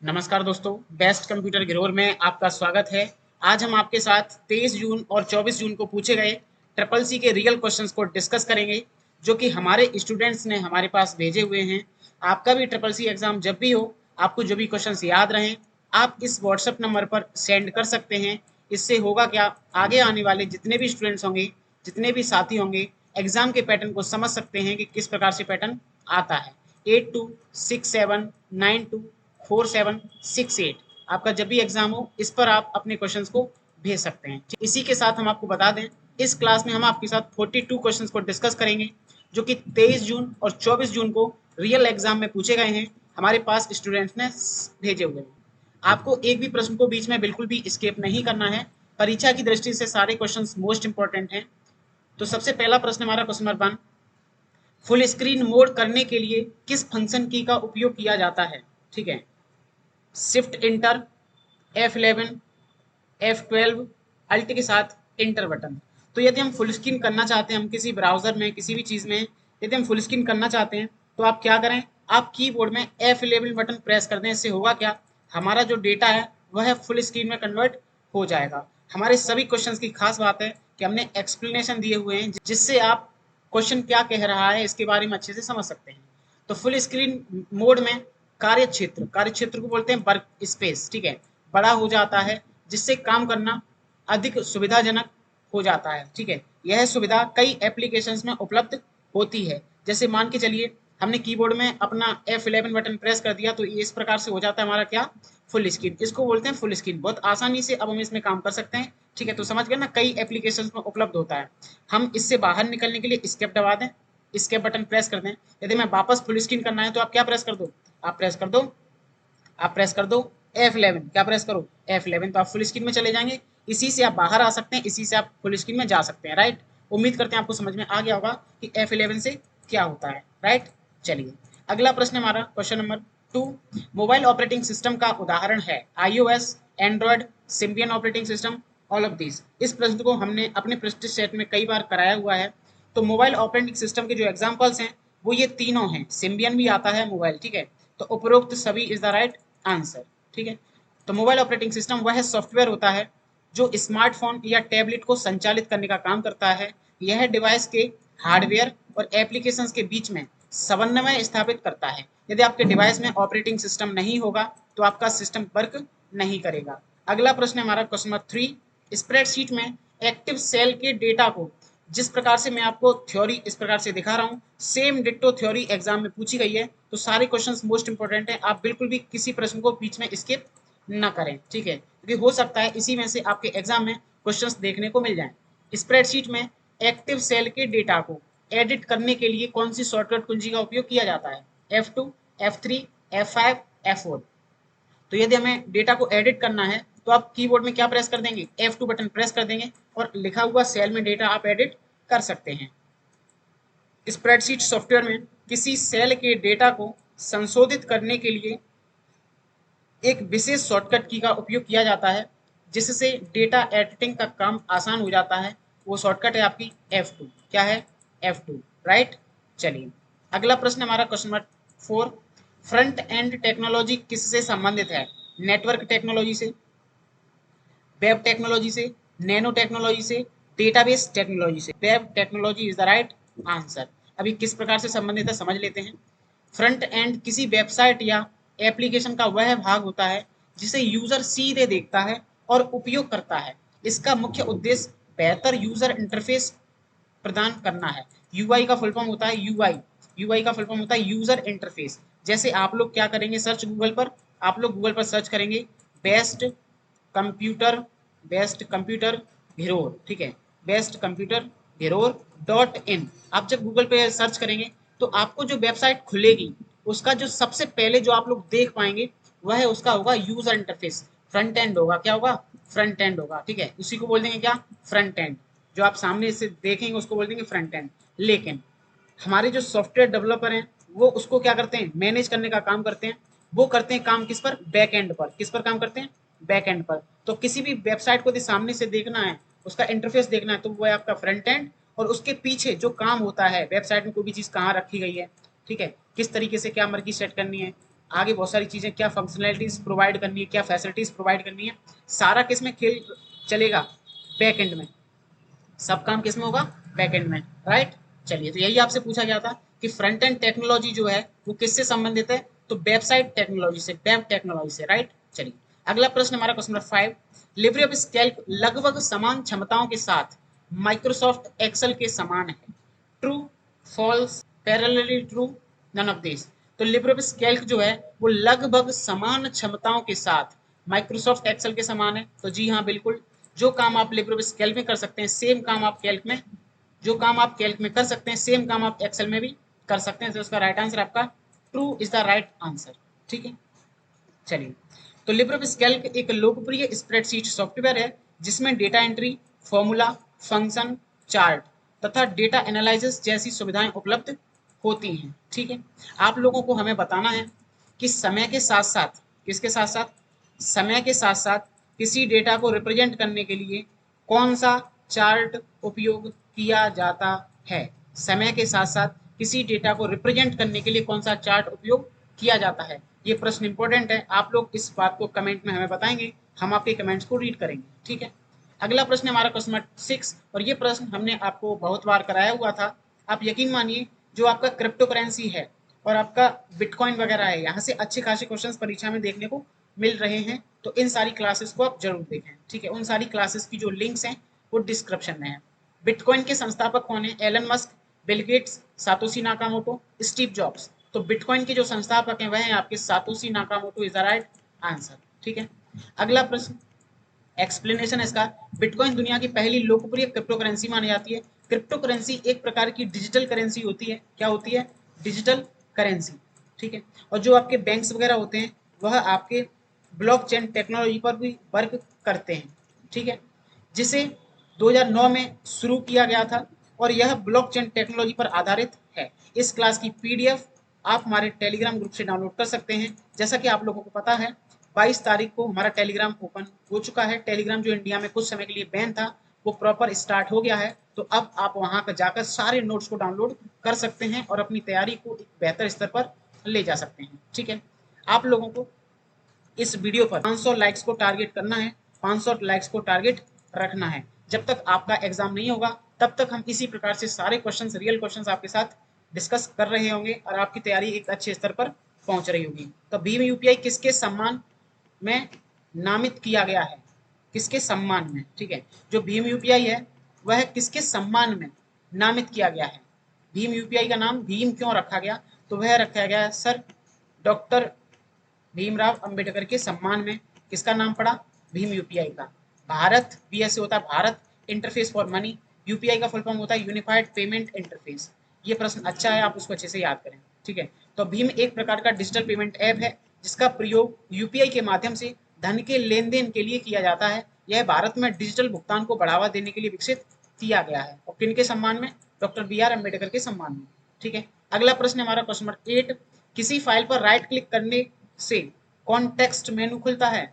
नमस्कार दोस्तों, best computer गिरोर में आपका स्वागत है। आज हम आपके साथ 23 जून और 24 जून को पूछे गए ट्रिपल सी के रियल क्वेश्चंस को डिस्कस करेंगे, जो कि हमारे स्टूडेंट्स ने हमारे पास भेजे हुए हैं। आपका भी ट्रिपल सी एग्जाम जब भी हो, आपको जो भी क्वेश्चंस याद रहें, आप इस व्हाट्सएप नंबर पर सेंड कर सकते हैं। इससे होगा क्या, आगे आने वाले जितने भी स्टूडेंट्स होंगे, जितने भी साथी होंगे, एग्जाम के पैटर्न को समझ सकते हैं कि किस प्रकार से पैटर्न आता है। 8267924768 आपका जब भी एग्जाम हो, इस पर आप अपने क्वेश्चंस को भेज सकते हैं। इसी के साथ हम आपको बता दें, इस क्लास में हम आपके साथ 42 क्वेश्चंस को डिस्कस करेंगे, जो कि 23 जून और 24 जून को रियल एग्जाम में पूछे गए हैं, हमारे पास स्टूडेंट्स ने भेजे हुए हैं। आपको एक भी प्रश्न को बीच में बिल्कुल भी स्किप नहीं करना है। परीक्षा की दृष्टि से सारे क्वेश्चंस मोस्ट इंपॉर्टेंट हैं। तो सबसे पहला प्रश्न हमारा question number 1, full screen mode करने के लिए किस फंक्शन की का उपयोग किया जाता है? ठीक है, shift inter, F11, F12, alt के साथ इंटर बटन। तो यदि हम फुल स्क्रीन करना चाहते हैं, हम किसी ब्राउजर में, किसी भी चीज़ में यदि हम फुल स्क्रीन करना चाहते हैं, तो आप क्या करें, आप कीबोर्ड में F11 बटन प्रेस कर दें। इससे होगा क्या, हमारा जो डेटा है वह फुल स्क्रीन में कन्वर्ट हो जाएगा। हमारे सभी क्वेश्चंस की खास बात है कि हमने एक्सप्लेनेशन दिए हुए हैं, जिससे आप क्वेश्चन क्या कह रहा है इसके बारे में अच्छे से समझ सकते हैं। तो फुल स्क्रीन मोड में कार्य क्षेत्र को बोलते हैं वर्क स्पेस। ठीक है, बड़ा हो जाता है, जिससे काम करना अधिक सुविधाजनक हो जाता है। ठीक है, यह सुविधा कई एप्लीकेशंस में उपलब्ध होती है। जैसे मान के चलिए, हमने कीबोर्ड में अपना F11 बटन प्रेस कर दिया, तो इस प्रकार से हो जाता है हमारा क्या, फुल स्क्रीन। इसको बोलते हैं फुल स्क्रीन। बहुत आसानी से अब हम इसमें काम कर सकते हैं। ठीक है, तो समझ गए ना, कई एप्लीकेशंस में उपलब्ध होता है। हम इससे बाहर निकलने के लिए एस्केप दबा दें, एस्केप बटन प्रेस कर दें। यदि मैं वापस फुल स्क्रीन करना है, तो आप क्या प्रेस कर दो, आप प्रेस कर दो F11। क्या प्रेस करो, F11, तो आप फुल स्क्रीन में चले जाएंगे। इसी से आप बाहर आ सकते हैं, इसी से आप फुल स्क्रीन में जा सकते हैं। राइट, उम्मीद करते हैं आपको समझ में आ गया होगा कि F11 से क्या होता है। राइट, चलिए अगला प्रश्न हमारा question number 2, mobile operating system का उदाहरण है iOS, Android, Symbian operating system, all of this. इस प्रश्न को हमने अपने प्रैक्टिस सेट में कई बार कराया हुआ है। तो मोबाइल ऑपरेटिंग सिस्टम के जो एग्जांपल्स हैं वो ये तीनों हैं। सिम्बियन भी आता है मोबाइल। ठीक है, तो उपरोक्त सभी इज द राइट आंसर। ठीक है, तो मोबाइल ऑपरेटिंग सिस्टम वह सॉफ्टवेयर होता है जो स्मार्टफोन या टैबलेट को संचालित करने का काम करता है। यह डिवाइस के हार्डवेयर और एप्लीकेशंस के बीच में समन्वय स्थापित करता है। यदि आपके डिवाइस में ऑपरेटिंग सिस्टम नहीं होगा, तो आपका सिस्टम वर्क नहीं करेगा। अगला प्रश्न हमारा क्वेश्चन नंबर 3, स्प्रेडशीट में एक्टिव सेल के डेटा को जिस प्रकार से मैं आपको थ्योरी इस प्रकार से दिखा रहा हूँ, सेम डिट्टो थ्योरी एग्जाम में पूछी गई है। तो सारे क्वेश्चंस मोस्ट इंपॉर्टेंट है, आप बिल्कुल भी किसी प्रश्न को बीच में स्किप ना करें। ठीक है, क्योंकि हो सकता है इसी में से आपके एग्जाम में क्वेश्चंस देखने को मिल जाएं। स्प्रेडशीट में एक्टिव सेल के डेटा को एडिट करने के लिए कौन सी शॉर्टकट कुंजी का उपयोग किया जाता है? F2, F3, F5, F4। तो यदि हमें डेटा को एडिट करना है, तो आप कीबोर्ड में क्या प्रेस कर देंगे, F2 बटन प्रेस कर देंगे, और लिखा हुआ सेल में डेटा आप एडिट कर सकते हैं। स्प्रेडशीट सॉफ्टवेयर में किसी सेल के डेटा को संशोधित करने के लिए एक विशेष शॉर्टकट की का उपयोग किया जाता है, जिससे डेटा एडिटिंग का काम आसान हो जाता है। वो शॉर्टकट है आपकी F2। क्या है, F2। राइट, चलिए अगला प्रश्न हमारा question number 4, front end technology किससे संबंधित है? नेटवर्क टेक्नोलॉजी से, वेब टेक्नोलॉजी से, नैनो टेक्नोलॉजी से, डेटाबेस टेक्नोलॉजी से। Web technology is the right answer. अभी किस प्रकार से संबंधित है समझ लेते हैं। फ्रंट एंड किसी वेबसाइट या एप्लीकेशन का वह भाग होता है जिसे यूजर सीधे देखता है और उपयोग करता है। इसका मुख्य उद्देश्य बेहतर यूजर इंटरफेस प्रदान करना है। यूआई का फुल फॉर्म होता है यूआई का फुल फॉर्म होता है यूजर इंटरफेस। जैसे आप लोग क्या करेंगे, सर्च गूगल पर, आप लोग गूगल पर सर्च करेंगे बेस्ट कंप्यूटर बेस्ट कंप्यूटर भिरोर। ठीक है, बेस्ट कंप्यूटर भिरोर .in। आप जब गूगल पे सर्च करेंगे, तो आपको जो वेबसाइट खुलेगी, उसका जो सबसे पहले जो आप लोग देख पाएंगे, वह है उसका होगा यूजर इंटरफेस। फ्रंट एंड होगा। क्या होगा, फ्रंट एंड होगा। ठीक है, उसी को बोल देंगे क्या, फ्रंट एंड। जो आप सामने से देखेंगे उसको बोल देंगे फ्रंट एंड। लेकिन हमारे जो सॉफ्टवेयर डेवलपर हैं, वो उसको क्या करते हैं, मैनेज करने का काम करते हैं। वो करते हैं काम किस पर, बैक एंड पर। किस पर काम करते हैं, बैक एंड पर। तो किसी भी वेबसाइट को यदि सामने से देखना है, उसका इंटरफेस देखना है, तो वो है आपका फ्रंट एंड। और उसके पीछे जो काम होता है, वेबसाइट में कोई भी चीज़ कहाँ रखी गई है, ठीक है, किस तरीके से क्या मर्जी सेट करनी है, आगे बहुत सारी चीज़ें, क्या फंक्शनैलिटीज़ प्रोवाइड करनी है, क्या फैसिलिटीज़ प्रोवाइड करनी है, सारा किस में खेल चलेगा, बैक एंड में। सब काम किस में होगा, बैक एंड में, राइट। चलिए, तो यही आपसे पूछा गया था कि फ्रंट एंड टेक्नोलॉजी जो है वो किससे संबंधित है, तो वेबसाइट टेक्नोलॉजी से, वेब टेक्नोलॉजी से, राइट। चलिए, अगला प्रश्न हमारा question number 5, Libre office Calc लगभग समान क्षमताओं के साथ माइक्रोसॉफ्ट एक्सेल के समान है, true, false, parallelly true, none of this. तो लिब्रे ऑफिस कैल्क जो है वो लगभग समान क्षमताओं के साथ माइक्रोसॉफ्ट एक्सेल के समान है, तो जी हाँ बिल्कुल। जो काम आप लिब्रे ऑफिस कैल्क में कर सकते हैं, सेम काम आप कैल्क में, जो काम आप कैल्क में कर सकते हैं सेम काम आप एक्सेल में भी कर सकते हैं। तो उसका राइट आंसर आपका true is the right answer, ठीक है। चलिए, तो लिब्रियोफिस कैल्क एक लोकप्रिय स्प्रेडशीट सॉफ्टवेयर है जिसमें data entry, formula, function, chart तथा डेटा एनालिसिस जैसी सुविधाएं उपलब्ध होती हैं, ठीक है। आप लोगों को हमें बताना है कि समय के साथ साथ, किसके साथ साथ, समय के साथ साथ किसी डेटा को रिप्रेजेंट करने के लिए कौन सा चार्ट उपयोग किया जाता है। समय के साथ साथ किसी डेटा को रिप्रेजेंट करने के लिए कौन सा चार्ट उपयोग किया जाता है। ये प्रश्न इंपॉर्टेंट है, आप लोग इस बात को कमेंट में हमें बताएंगे, हम आपके कमेंट्स को रीड करेंगे, ठीक है। अगला प्रश्न हमारा क्वेश्चन नंबर 6, और ये प्रश्न हमने आपको बहुत बार कराया हुआ था। आप यकीन मानिए, जो आपका क्रिप्टो करेंसी है और आपका बिटकॉइन वगैरह है, यहाँ से अच्छे खासे क्वेश्चंस परीक्षा में देखने को मिल रहे हैं। तो इन सारी क्लासेस को आप जरूर देखें, ठीक है। उन सारी क्लासेस की जो लिंक्स हैं वो डिस्क्रिप्शन में है। बिटकॉइन के संस्थापक कौन है, Elon Musk, Bill Gates, Satoshi Nakamoto, Steve Jobs. तो बिटकॉइन के जो संस्थापक हैं वह हैं आपके Satoshi Nakamoto is the right answer, ठीक है। अगला प्रश्न, एक्सप्लेनेशन इसका, बिटकॉइन दुनिया की पहली लोकप्रिय क्रिप्टो करेंसी मानी जाती है। क्रिप्टो करेंसी एक प्रकार की डिजिटल करेंसी होती है, क्या होती है, डिजिटल करेंसी, ठीक है। और जो आपके बैंक्स वगैरह होते हैं वह आपके ब्लॉकचेन टेक्नोलॉजी पर भी वर्क करते हैं, ठीक है, जिसे 2009 में शुरू किया गया था और यह ब्लॉकचेन टेक्नोलॉजी पर आधारित है। इस क्लास की पीडीएफ आप हमारे टेलीग्राम ग्रुप से डाउनलोड कर सकते हैं। जैसा कि आप लोगों को पता है 22 तारीख को हमारा टेलीग्राम ओपन हो चुका है। टेलीग्राम जो इंडिया में कुछ समय के लिए बैन था वो प्रॉपर स्टार्ट हो गया है, तो अब आप वहां पर जाकर सारे नोट्स को डाउनलोड कर सकते हैं और अपनी तैयारी को एक बेहतर स्तर पर ले जा सकते हैं, ठीक है। आप लोगों को इस वीडियो पर 500 लाइक्स को टारगेट करना है, 500 लाइक्स को टारगेट रखना है। जब तक आपका एग्जाम नहीं होगा तब तक हम इसी प्रकार से सारे क्वेश्चंस, रियल क्वेश्चंस आपके साथ डिस्कस कर रहे होंगे और आपकी तैयारी एक अच्छे स्तर पर पहुंच रही होगी। तो भीम यूपीआई किसके सम्मान में नामित किया गया है, किसके सम्मान में, ठीक है। जो भीम यूपीआई है वह किसके सम्मान में नामित किया गया है। भीम यूपीआई का नाम भीम क्यों रखा गया, तो वह रखा गया सर डॉक्टर भीमराव अंबेडकर के सम्मान में। किसका नाम पड़ा, भीम यूपीआई का। भारत, बीएस से होता है Bharat interface for money, UPI का फुल फॉर्म होता है यूनिफाइड पेमेंट इंटरफेस। ये प्रश्न अच्छा है, आप उसको अच्छे से याद करें, ठीक है। तो भीम एक प्रकार का डिजिटल पेमेंट ऐप है जिसका प्रयोग यूपीआई के माध्यम से धन के लेन देन के लिए किया जाता है। यह भारत में डिजिटल भुगतान को बढ़ावा देने के लिए विकसित किया गया है और किन के सम्मान में, डॉक्टर बी आर अम्बेडकर के सम्मान में, ठीक है। अगला प्रश्न हमारा क्वेश्चन नंबर 8, किसी फाइल पर राइट क्लिक करने से कॉन्टेक्स्ट मेनू खुलता है।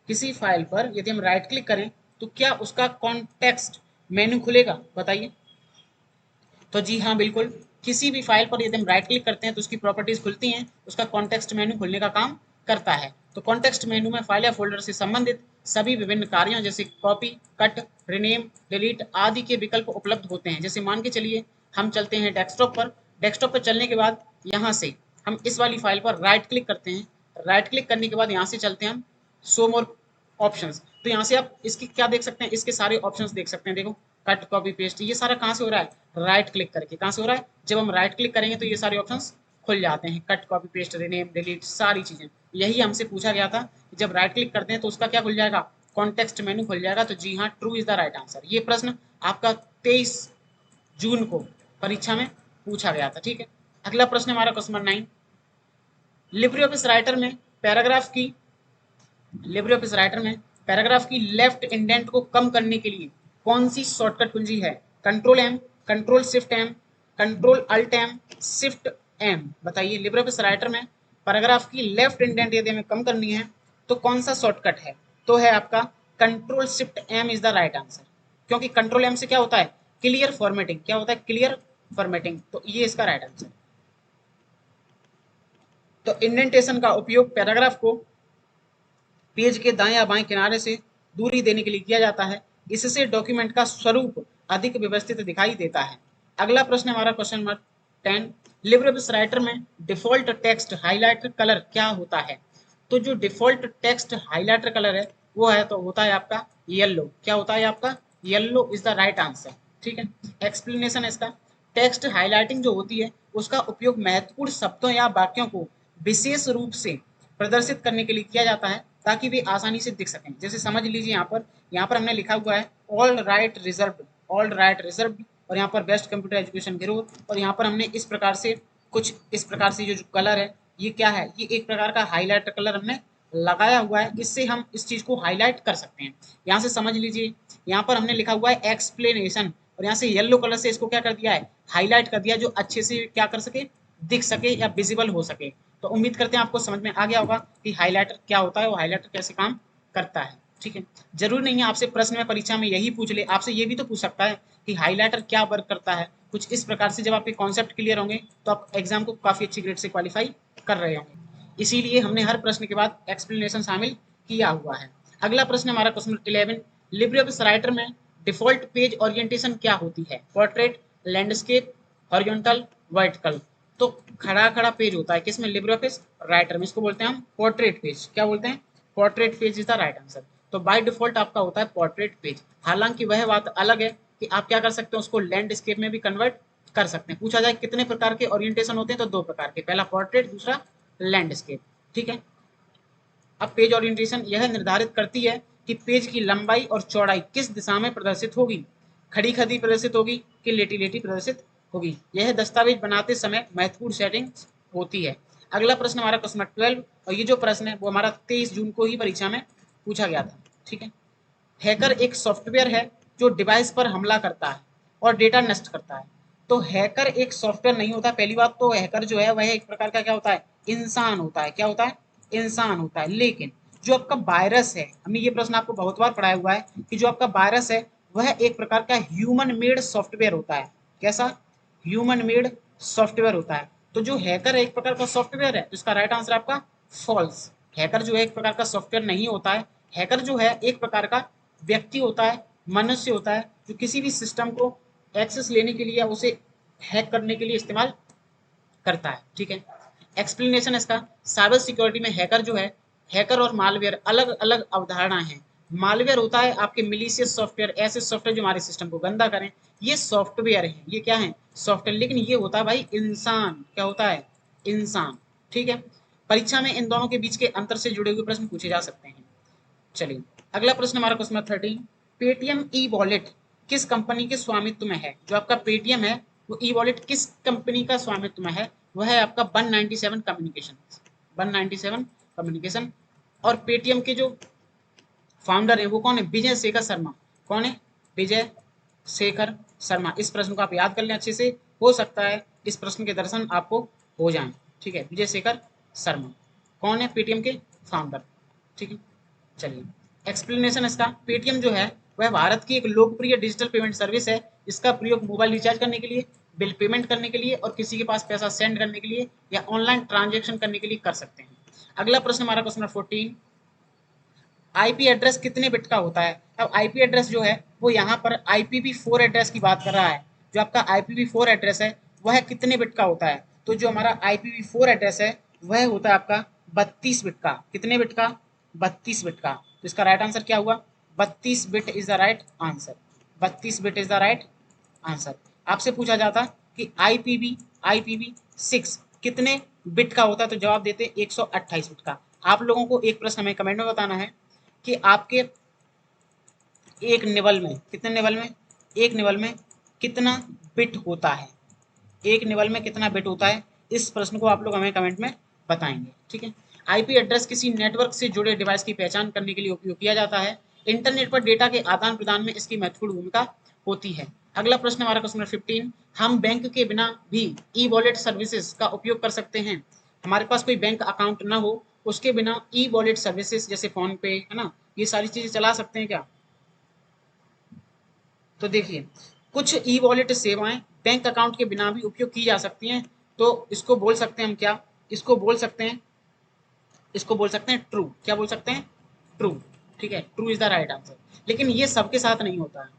किसी फाइल पर यदि हम राइट क्लिक करें तो क्या उसका कॉन्टेक्स्ट मेनू खुलेगा, बताइए। तो जी हाँ बिल्कुल, किसी भी फाइल पर यदि हम राइट क्लिक करते हैं तो उसकी प्रॉपर्टीज खुलती हैं, उसका कॉन्टेक्स्ट मेनू खुलने का काम करता है। तो कॉन्टेक्स्ट मेनू में फाइल या फोल्डर से संबंधित सभी विभिन्न कार्यों जैसे कॉपी, कट, रिनेम, डिलीट आदि के विकल्प उपलब्ध होते हैं। जैसे मान के चलिए हम चलते हैं डेस्कटॉप पर, डेस्कटॉप पर चलने के बाद यहाँ से हम इस वाली फाइल पर राइट क्लिक करते हैं। राइट क्लिक करने के बाद यहाँ से चलते हैं हम शो मोर ऑप्शंस, तो यहाँ से आप इसकी क्या देख सकते हैं, इसके सारे ऑप्शंस देख सकते हैं। देखो, कट, कॉपी, पेस्ट, ये सारा कहाँ से हो रहा है, राइट क्लिक करके। कहाँ से हो रहा है, जब हम राइट क्लिक करेंगे तो ये सारे ऑप्शंस खुल जाते हैं, cut, copy, paste, rename, delete सारी चीजें। यही हमसे पूछा गया था कि जब राइट क्लिक करते हैं तो उसका क्या खुल जाएगा, कॉन्टेक्स्ट मेनू खुल जाएगा। तो जी हाँ, true is the right answer. ये प्रश्न आपका 23 जून को परीक्षा में पूछा गया था, ठीक है। अगला प्रश्न हमारा question number 9, Libre office Writer में पैराग्राफ की लिब्रे ऑफिस राइटर में पैराग्राफ की लेफ्ट इंडेंट को कम करने के लिए कौन सी शॉर्टकट कुंजी है, control M, control shift M, control alt M, shift M. बताइए, लिब्रे ऑफिस राइटर में पैराग्राफ की लेफ्ट इंडेंट यदि हमें कम करनी है तो कौन सा शॉर्टकट है, तो है आपका control shift M is the right answer. क्योंकि कंट्रोल एम से क्या होता है, क्लियर फॉर्मेटिंग, क्या होता है, क्लियर फॉर्मेटिंग। तो ये इसका राइट आंसर। तो इंडेंटेशन का उपयोग पैराग्राफ को पेज के दाएं या बाएं किनारे से दूरी देने के लिए किया जाता है। इससे डॉक्यूमेंट का स्वरूप अधिक व्यवस्थित दिखाई देता है। अगला प्रश्न हमारा question number 10, Libre office Writer में डिफॉल्ट टेक्स्ट हाइलाइटर कलर क्या होता है? तो जो डिफॉल्ट टेक्स्ट हाइलाइटर कलर है वो है तो होता है आपका येलो। क्या होता है आपका? Yellow is the right answer. ठीक है, एक्सप्लेनेशन इसका, टेक्स्ट हाइलाइटिंग जो होती है उसका उपयोग महत्वपूर्ण शब्दों या वाक्यों को विशेष रूप से प्रदर्शित करने के लिए किया जाता है ताकि वे आसानी से दिख सकें। जैसे समझ लीजिए यहाँ पर हमने लिखा हुआ है all right reserved, all right reserved, और यहाँ पर बेस्ट कंप्यूटर एजुकेशन ग्रोथ, और यहाँ पर हमने इस प्रकार से कुछ इस प्रकार से जो कलर है ये क्या है, ये एक प्रकार का हाईलाइटर कलर हमने लगाया हुआ है, इससे हम इस चीज को हाईलाइट कर सकते हैं। यहाँ से समझ लीजिए यहाँ पर हमने लिखा हुआ है एक्सप्लेनेशन, और यहाँ से येलो कलर से इसको क्या कर दिया है, हाईलाइट कर दिया, जो अच्छे से क्या कर सके, दिख सके या विजिबल हो सके। तो उम्मीद करते हैं आपको समझ में आ गया होगा कि हाईलाइटर क्या होता है, वो हाईलाइटर कैसे काम करता है। ठीक है, जरूर नहीं है आपसे प्रश्न में परीक्षा में यही पूछ ले, आपसे ये भी तो पूछ सकता है कि हाईलाइटर क्या वर्क करता है। कुछ इस प्रकार से जब आपके कॉन्सेप्ट क्लियर होंगे तो आप एग्जाम को काफी अच्छी ग्रेड से क्वालिफाई कर रहे होंगे। इसीलिए हमने हर प्रश्न के बाद एक्सप्लेनेशन शामिल किया हुआ है। अगला प्रश्न हमारा क्वेश्चन 11, लिब्रे ऑफिस राइटर में डिफॉल्ट पेज ओरिएंटेशन क्या होती है? Portrait, landscape, horizontal, vertical. तो खड़ा खड़ा पेज होता है किसमें? लिब्रे ऑफिस राइटर में। इसको बोलते हैं हम पोर्ट्रेट पेज। क्या बोलते हैं? Portrait page is the right answer. तो बाय डिफॉल्ट आपका होता है पोर्ट्रेट पेज। हालांकि वह बात अलग है कि आप क्या कर सकते हैं, उसको लैंडस्केप में भी कन्वर्ट कर सकते हैं। पूछा जाए कितने प्रकार के ओरिएंटेशन होते हैं तो दो प्रकार के, पहला पोर्ट्रेट, दूसरा लैंडस्केप। ठीक है, अब पेज ओरिएंटेशन यह निर्धारित करती है कि पेज की लंबाई और चौड़ाई किस दिशा में प्रदर्शित होगी, खड़ी खड़ी प्रदर्शित होगी कि लेटी लेटी प्रदर्शित होगी। यह दस्तावेज बनाते समय महत्वपूर्ण सेटिंग्स होती है। अगला प्रश्न हमारा क्वेश्चन 12, और ये जो प्रश्न है वो हमारा 23 जून को ही परीक्षा में पूछा गया था। ठीक है, हैकर एक सॉफ्टवेयर है जो डिवाइस पर हमला करता है और डेटा नष्ट करता है। तो हैकर एक सॉफ्टवेयर नहीं होता, पहली बात तो हैकर जो है वह एक प्रकार का क्या होता है, इंसान होता है। क्या होता है? इंसान होता है। लेकिन जो आपका वायरस है, हमने ये प्रश्न आपको बहुत बार पढ़ाया हुआ है कि जो आपका वायरस है वह एक प्रकार का ह्यूमन मेड सॉफ्टवेयर होता है। कैसा? ह्यूमन मेड सॉफ्टवेयर होता है। तो जो हैकर एक प्रकार का सॉफ्टवेयर है, तो इसका राइट आंसर आपका फॉल्स। हैकर जो है एक प्रकार का सॉफ्टवेयर नहीं होता है। हैकर जो है एक प्रकार का व्यक्ति होता है, मनुष्य होता है, जो किसी भी सिस्टम को एक्सेस लेने के लिए या उसे हैक करने के लिए इस्तेमाल करता है। ठीक है, एक्सप्लेनेशन इसका, साइबर सिक्योरिटी में हैकर जो है, हैकर और मालवेयर अलग अलग अवधारणाएं हैं। मालवेयर होता है आपके मिलीशियस सॉफ्टवेयर, ऐसे सॉफ्टवेयर जो हमारे सिस्टम को गंदा करें, ये सॉफ्टवेयर है, ये क्या है? सॉफ्टवेयर। लेकिन ये होता है भाई इंसान। क्या होता है? इंसान। ठीक है, परीक्षा में इन दोनों के बीच के अंतर से जुड़े हुए प्रश्न पूछे जा सकते हैं। चलिए, अगला प्रश्न हमारा question number 13, Paytm e wallet किस कंपनी के स्वामित्व में है? जो आपका पेटीएम है वो ई वॉलेट किस कंपनी का स्वामित्व में है? वह है आपका 197 कम्युनिकेशन, 197 कम्युनिकेशन। और पेटीएम के जो फाउंडर है वो कौन है? विजय शेखर शर्मा। कौन है? विजय शेखर शर्मा। इस प्रश्न को आप याद कर लें अच्छे से, हो सकता है इस प्रश्न के दर्शन आपको हो जाएं। ठीक है, विजय शेखर शर्मा कौन है? पेटीएम के फाउंडर। ठीक है, चलिए, एक्सप्लेनेशन इसका, पेटीएम जो है वह भारत की एक लोकप्रिय डिजिटल पेमेंट सर्विस है। इसका प्रयोग मोबाइल रिचार्ज करने के लिए, बिल पेमेंट करने के लिए, और किसी के पास पैसा सेंड करने के लिए या ऑनलाइन ट्रांजेक्शन करने के लिए कर सकते हैं। अगला प्रश्न हमारा क्वेश्चन नंबर 14, आईपी एड्रेस कितने बिट का होता है? अब आईपी एड्रेस जो है वो यहाँ पर IPv4 एड्रेस की बात कर रहा है। जो आपका IPv4 एड्रेस है वह कितने बिट का होता है? तो जो हमारा IPv4 एड्रेस है वह होता है आपका 32 बिट का। कितने बिट का? 32 बिट का। तो इसका राइट आंसर क्या हुआ? 32 bit is the right answer. 32 bit is the right answer. आपसे पूछा जाता कि IPv6 कितने बिट का होता है, तो जवाब देते 128 बिट का। आप लोगों को एक प्रश्न हमें कमेंट में बताना है कि आपके एक निबल में, कितने निबल में, एक निबल में कितना बिट होता है? एक निबल में कितना बिट होता है? इस प्रश्न को आप लोग हमें कमेंट में बताएंगे। ठीक है, आईपी एड्रेस किसी नेटवर्क से जुड़े डिवाइस की पहचान करने के लिए उपयोग किया जाता है। इंटरनेट पर डेटा के आदान प्रदान में इसकी महत्वपूर्ण भूमिका होती है। अगला प्रश्न हमारा क्वेश्चन नंबर 15, हम बैंक के बिना भी ई वॉलेट सर्विसेज का उपयोग कर सकते हैं? हमारे पास कोई बैंक अकाउंट ना हो, उसके बिना ई वॉलेट सर्विसेज जैसे फोन पे है ना, ये सारी चीजें चला सकते हैं क्या? तो देखिए, कुछ ई वॉलेट सेवाएं बैंक अकाउंट के बिना भी उपयोग की जा सकती हैं। तो इसको बोल सकते हैं हम क्या, इसको बोल सकते हैं, इसको बोल सकते हैं ट्रू। क्या बोल सकते हैं? ट्रू। ठीक है, true is the right answer. लेकिन ये सबके साथ नहीं होता है।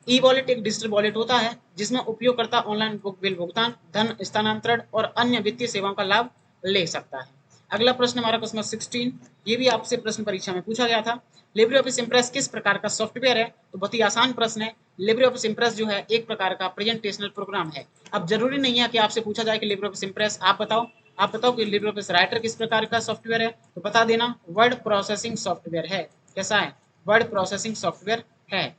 ई वॉलेट एक डिजिटल वॉलेट होता है जिसमें उपयोगकर्ता ऑनलाइन बिल भुगतान, धन स्थानांतरण और अन्य वित्तीय सेवाओं का लाभ ले सकता है। अगला प्रश्न हमारा क्वेश्चन 16, ये भी आपसे प्रश्न परीक्षा में पूछा गया था। लिब्रे ऑफिस इम्प्रेस किस प्रकार का सॉफ्टवेयर है? तो बहुत ही आसान प्रश्न है। लिब्रे ऑफिस इम्प्रेस जो है एक प्रकार का प्रेजेंटेशनल प्रोग्राम है। अब जरूरी नहीं है कि आपसे पूछा जाए कि लिब्रे ऑफिस इम्प्रेस आप बताओ कि लिब्रे ऑफिस राइटर किस प्रकार का सॉफ्टवेयर है, तो बता देना वर्ड प्रोसेसिंग सॉफ्टवेयर है। कैसा है? वर्ड प्रोसेसिंग सॉफ्टवेयर है।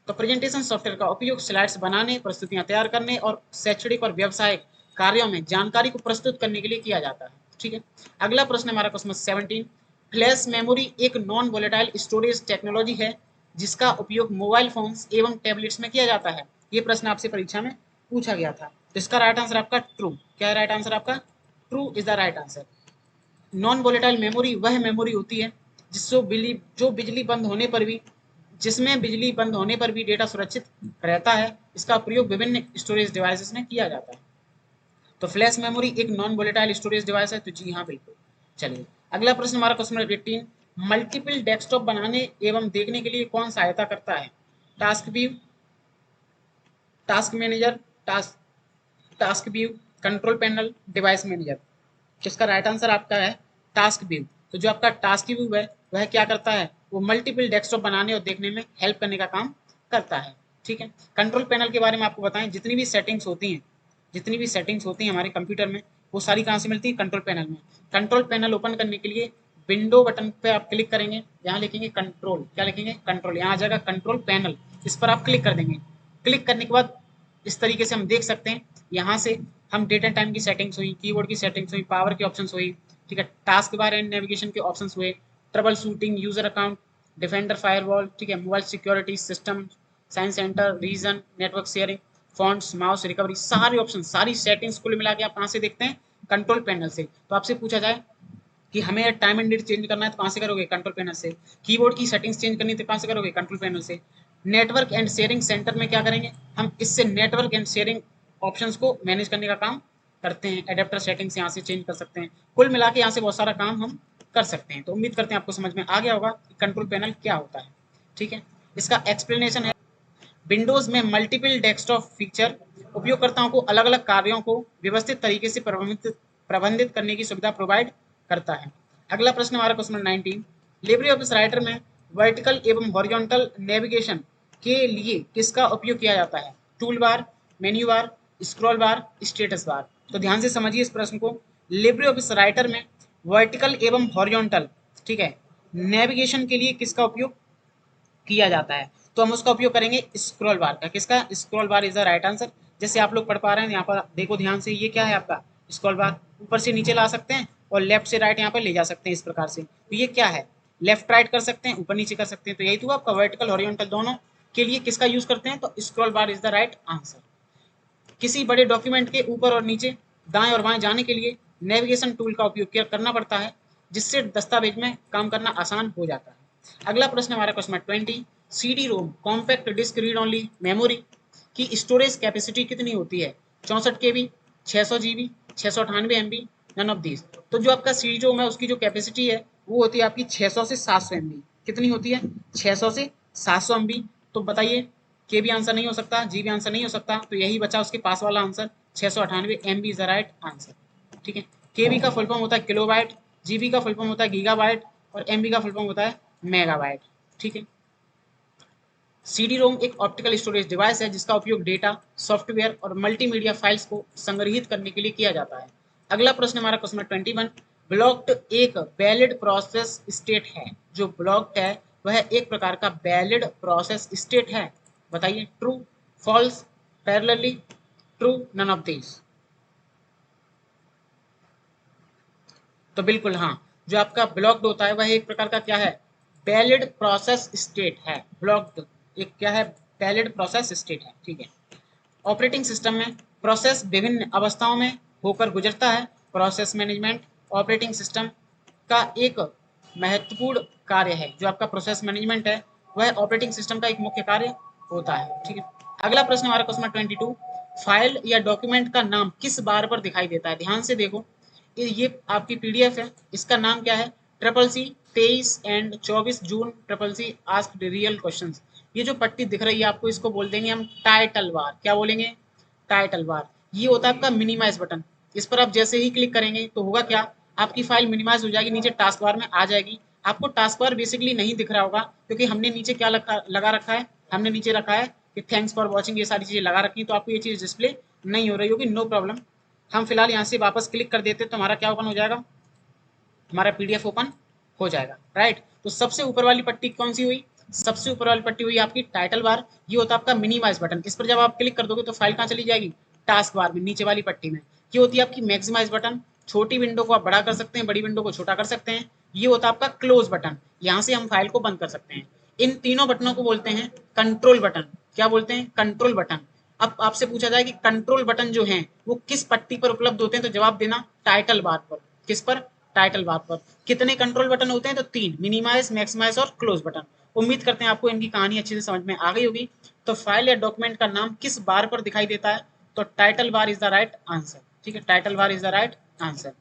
तो प्रेजेंटेशन सॉफ्टवेयर का उपयोग स्लाइड्स बनाने, प्रस्तुतियां तैयार करने और शैक्षणिक और व्यावसायिक कार्यों में जानकारी को प्रस्तुत करने के लिए किया जाता है। ठीक है, अगला प्रश्न हमारा क्वेश्चन 17, फ्लैश मेमोरी एक नॉन वोलेटाइल स्टोरेज टेक्नोलॉजी है जिसका उपयोग मोबाइल फोन्स एवं टैबलेट्स में किया जाता है। ये प्रश्न आपसे परीक्षा में पूछा गया था। तो इसका राइट आंसर आपका ट्रू। क्या है राइट आंसर आपका? True is the right answer. Non volatile memory वह मेमोरी होती है जो बिजली बंद होने पर भी जिसमें बिजली बंद होने पर भी डेटा सुरक्षित रहता है। इसका प्रयोग विभिन्न स्टोरेज डिवाइसेस में किया जाता है। तो फ्लैश मेमोरी एक नॉन वोलेटाइल स्टोरेज डिवाइस है। तो जी हाँ, बिल्कुल। चलिए, अगला प्रश्न हमारा क्वेश्चन नंबर 18, मल्टीपल डेस्कटॉप बनाने एवं देखने के लिए कौन सहायता करता है? Task view, task manager, task view, control panel, device manager. जिसका राइट आंसर आपका है टास्क व्यू। तो जो आपका टास्क व्यू है वह क्या करता है? वो मल्टीपल डेस्कटॉप बनाने और देखने में हेल्प करने का काम करता है। ठीक है, कंट्रोल पैनल के बारे में आपको बताएं, जितनी भी सेटिंग्स होती हैं हमारे कंप्यूटर में, वो सारी कहाँ से मिलती है? कंट्रोल पैनल में। कंट्रोल पैनल ओपन करने के लिए विंडो बटन पे आप क्लिक करेंगे, यहाँ लिखेंगे कंट्रोल। क्या लिखेंगे? कंट्रोल। यहाँ आ जाएगा कंट्रोल पैनल, इस पर आप क्लिक कर देंगे। क्लिक करने के बाद इस तरीके से हम देख सकते हैं, यहाँ से हम डेट एंड टाइम की सेटिंग्स हुई, कीबोर्ड की सेटिंग्स हुई, पावर की ऑप्शंस हुई। ठीक है, टास्क बार एंड नेविगेशन के ऑप्शंस हुए, troubleshooting, user account, Defender, firewall. ठीक है, mobile security system, science centre, region, network sharing, fonts, mouse recovery, सारे ऑप्शन, सारी सेटिंग्स कुल मिला के आप कहाँ से देखते हैं? कंट्रोल पैनल से। तो आपसे पूछा जाए कि हमें टाइम एंड डेट चेंज करना है तो कहाँ से करोगे? कंट्रोल पैनल से। कीबोर्ड की सेटिंग्स चेंज करनी है तो कहाँ से करोगे? कंट्रोल पैनल से। नेटवर्क एंड शेयरिंग सेंटर में क्या करेंगे? हम इससे नेटवर्क एंड शेयरिंग ऑप्शंस को मैनेज करने का काम करते हैं। एडेप्टर सेटिंग्स यहाँ से चेंज कर सकते हैं। कुल मिला के यहाँ से बहुत सारा काम हम कर सकते हैं। तो उम्मीद करते हैं आपको समझ में आ गया होगा कि कंट्रोल पैनल क्या होता है। ठीक है, इसका एक्सप्लेनेशन है, विंडोज में मल्टीपल डेस्कटॉप फीचर उपयोगकर्ताओं को अलग अलग कार्यों को व्यवस्थित तरीके से प्रबंधित करने की सुविधा प्रोवाइड करता है। अगला प्रश्न हमारा question number 19, Libre office Writer में वर्टिकल एवं हॉरिजॉन्टल नेविगेशन के लिए किसका उपयोग किया जाता है? Tool bar, menu bar, scroll बार, स्टेटस बार। तो ध्यान से समझिए इस प्रश्न को। लिब्रे ऑफिस राइटर में वर्टिकल एवं हॉरिजॉन्टल, ठीक है, नेविगेशन के लिए किसका उपयोग किया जाता है? तो हम उसका उपयोग करेंगे स्क्रॉल बार का। किसका? Scroll bar is the right answer. जैसे आप लोग पढ़ पा रहे हैं, यहाँ पर देखो ध्यान से, ये क्या है आपका? स्क्रॉल बार। ऊपर से नीचे ला सकते हैं और लेफ्ट से राइट यहाँ पर ले जा सकते हैं इस प्रकार से। तो ये क्या है? लेफ्ट राइट कर सकते हैं, ऊपर नीचे कर सकते हैं। तो यही तो आपका वर्टिकल हॉरिजॉन्टल दोनों के लिए किसका यूज करते हैं? तो scroll bar is the right answer. किसी बड़े डॉक्यूमेंट के ऊपर और नीचे, दाएं और बाएं जाने के लिए नेविगेशन टूल का उपयोग करना पड़ता है, जिससे दस्तावेज में काम करना आसान हो जाता है। अगला प्रश्न हमारा question 20, CD ROM compact disc read only memory की स्टोरेज कैपेसिटी कितनी होती है? 64 KB, 600 GB, 698 MB, none of these. तो जो आपका CD रोम है उसकी जो कैपेसिटी है वो होती है आपकी 600 से 700 MB। कितनी होती है? 600 से 700 MB। तो बताइए, के भी आंसर नहीं हो सकता, जी भी आंसर नहीं हो सकता, तो यही बचा उसके पास वाला answer 698 MB is the right answer. ठीक है, के बी का फुल फॉर्म होता है किलोबाइट, जीबी का फुल फॉर्म होता है गीगाबाइट और एमबी का फुल फॉर्म होता है मेगाबाइट। ठीक है, सीडी रोम एक ऑप्टिकल स्टोरेज डिवाइस है जिसका उपयोग डेटा, सॉफ्टवेयर और मल्टीमीडिया फाइल्स को संग्रहित करने के लिए किया जाता है। अगला प्रश्न हमारा क्वेश्चन 21, ब्लॉक्ड एक वैलिड प्रोसेस स्टेट है। जो ब्लॉक्ड है वह एक प्रकार का वैलिड प्रोसेस स्टेट है। बताइए, true, false, parallelly, true, none of this. तो बिल्कुल हाँ, जो आपका ब्लॉक्ड होता है वह एक प्रकार का क्या है? वैलिड प्रोसेस स्टेट है। ब्लॉक्ड एक क्या है? वैलिड प्रोसेस स्टेट है। ठीक है, ऑपरेटिंग सिस्टम में प्रोसेस विभिन्न अवस्थाओं में होकर गुजरता है। प्रोसेस मैनेजमेंट ऑपरेटिंग सिस्टम का एक महत्वपूर्ण कार्य है। जो आपका प्रोसेस मैनेजमेंट है वह ऑपरेटिंग सिस्टम का एक मुख्य कार्य होता है। ठीक है, अगला प्रश्न हमारा क्वेश्चन 22, फाइल या डॉक्यूमेंट का नाम किस बार पर दिखाई देता है? ध्यान से देखो, ये आपकी पीडीएफ है, इसका नाम क्या है, triple C 23 and 24 June triple C asked real questions. ये जो पट्टी दिख रही है आपको, इसको बोल देंगे हम टाइटल बार। क्या बोलेंगे, टाइटल बार। ये होता है आपका मिनिमाइज बटन। इस पर आप जैसे ही क्लिक करेंगे तो होगा क्या, आपकी फाइल मिनिमाइज हो जाएगी, नीचे टास्क बार में आ जाएगी। आपको टास्क बार बेसिकली नहीं दिख रहा होगा, क्योंकि हमने नीचे क्या लगा रखा है, हमने नीचे रखा है कि थैंक्स फॉर वॉचिंग, ये सारी चीजें लगा रखी हैं, तो आपको ये चीज डिस्प्ले नहीं हो रही होगी, नो प्रॉब्लम। हम फिलहाल यहाँ से वापस क्लिक कर देते तो हमारा क्या ओपन हो जाएगा, हमारा पीडीएफ ओपन हो जाएगा, राइट। तो सबसे ऊपर वाली पट्टी कौन सी हुई, सबसे ऊपर वाली पट्टी हुई आपकी टाइटल बार। ये होता है आपका मिनिमाइज बटन। इस पर जब आप क्लिक कर दोगे तो फाइल कहाँ चली जाएगी, टास्क बार में, नीचे वाली पट्टी में। ये होती है आपकी मैक्सिमाइज बटन। छोटी विंडो को आप बड़ा कर सकते हैं, बड़ी विंडो को छोटा कर सकते हैं। ये होता है आपका क्लोज बटन, यहाँ से हम फाइल को बंद कर सकते हैं। इन तीनों बटनों को बोलते हैं कंट्रोल बटन। क्या बोलते हैं, कंट्रोल बटन। अब आपसे पूछा जाए कि कंट्रोल बटन जो हैं वो किस पट्टी पर उपलब्ध होते हैं, तो जवाब देना टाइटल बार पर। किस पर, टाइटल बार पर। कितने कंट्रोल बटन होते हैं, तो 3, मिनिमाइज, मैक्सिमाइज और क्लोज बटन। उम्मीद करते हैं आपको इनकी कहानी अच्छे से समझ में आ गई होगी। तो फाइल या डॉक्यूमेंट का नाम किस बार पर दिखाई देता है, तो title bar is the right answer. ठीक है, title bar is the right answer.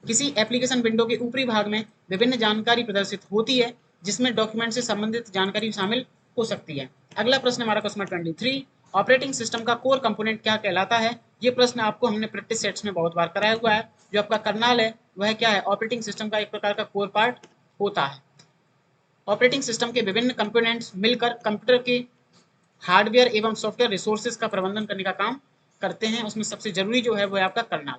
किसी एप्लीकेशन विंडो के ऊपरी भाग में विभिन्न जानकारी प्रदर्शित होती है, जिसमें डॉक्यूमेंट से संबंधित जानकारी शामिल हो सकती है। अगला प्रश्न हमारा क्वेश्चन 23, ऑपरेटिंग सिस्टम का कोर कंपोनेंट क्या कहलाता है। ये प्रश्न आपको हमने प्रैक्टिस सेट्स में बहुत बार कराया हुआ है। जो आपका कर्नल है वह क्या है, ऑपरेटिंग सिस्टम का एक प्रकार का कोर पार्ट होता है। ऑपरेटिंग सिस्टम के विभिन्न कंपोनेंट्स मिलकर कंप्यूटर के हार्डवेयर एवं सॉफ्टवेयर रिसोर्सेज का प्रबंधन करने का काम करते हैं। उसमें सबसे जरूरी जो है वो है आपका कर्नल।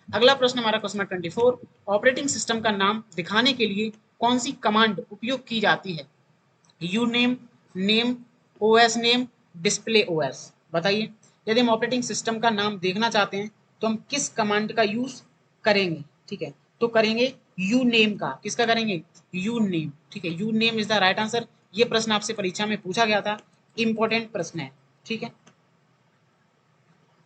अगला प्रश्न हमारा क्वेश्चन 24, ऑपरेटिंग सिस्टम का नाम दिखाने के लिए कौन सी कमांड उपयोग की जाती है। You name, name, OS name, display OS. बताइए, यदि हम ऑपरेटिंग सिस्टम का नाम देखना चाहते हैं तो हम किस कमांड का यूज करेंगे। ठीक है, तो करेंगे यू नेम का। किसका करेंगे, यू नेम। ठीक है, you name is the right answer. ये प्रश्न आपसे परीक्षा में पूछा गया था, इंपॉर्टेंट प्रश्न है। ठीक है,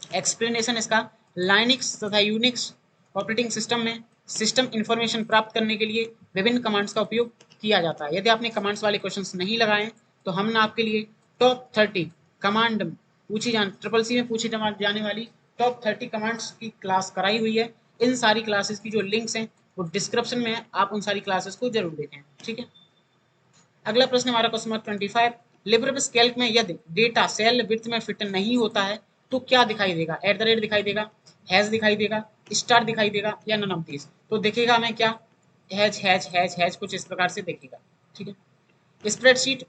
एक्सप्लेनेशन इसका, लाइनिक्स तथा यूनिक्स ऑपरेटिंग सिस्टम में सिस्टम इंफॉर्मेशन प्राप्त करने के लिए विभिन्न कमांड्स का उपयोग किया जाता है। यदि आपने कमांड्स वाले क्वेश्चंस नहीं लगाए तो हमने आपके लिए टॉप 30 कमांड ट्रिपल सी में पूछी जाने वाली टॉप 30 कमांड्स की क्लास कराई हुई है। इन सारी क्लासेस की जो लिंक्स हैं वो डिस्क्रिप्शन में है, आप उन सारी क्लासेस को जरूर देखें। ठीक है, अगला प्रश्न हमारा क्वेश्चन नंबर 25, लिब्रियोफिस कैल्क में यदि डेटा सेल विड्थ में फिट नहीं होता है तो क्या दिखाई देगा, एट द रेट दिखाई देगा, हैज दिखाई देगा, स्टार दिखाई देगा, या नन ऑफ दिस। तो देखेगा हमें क्या, हैज हैज हैज हैज, कुछ इस प्रकार से देखेगा। ठीक है, स्प्रेडशीट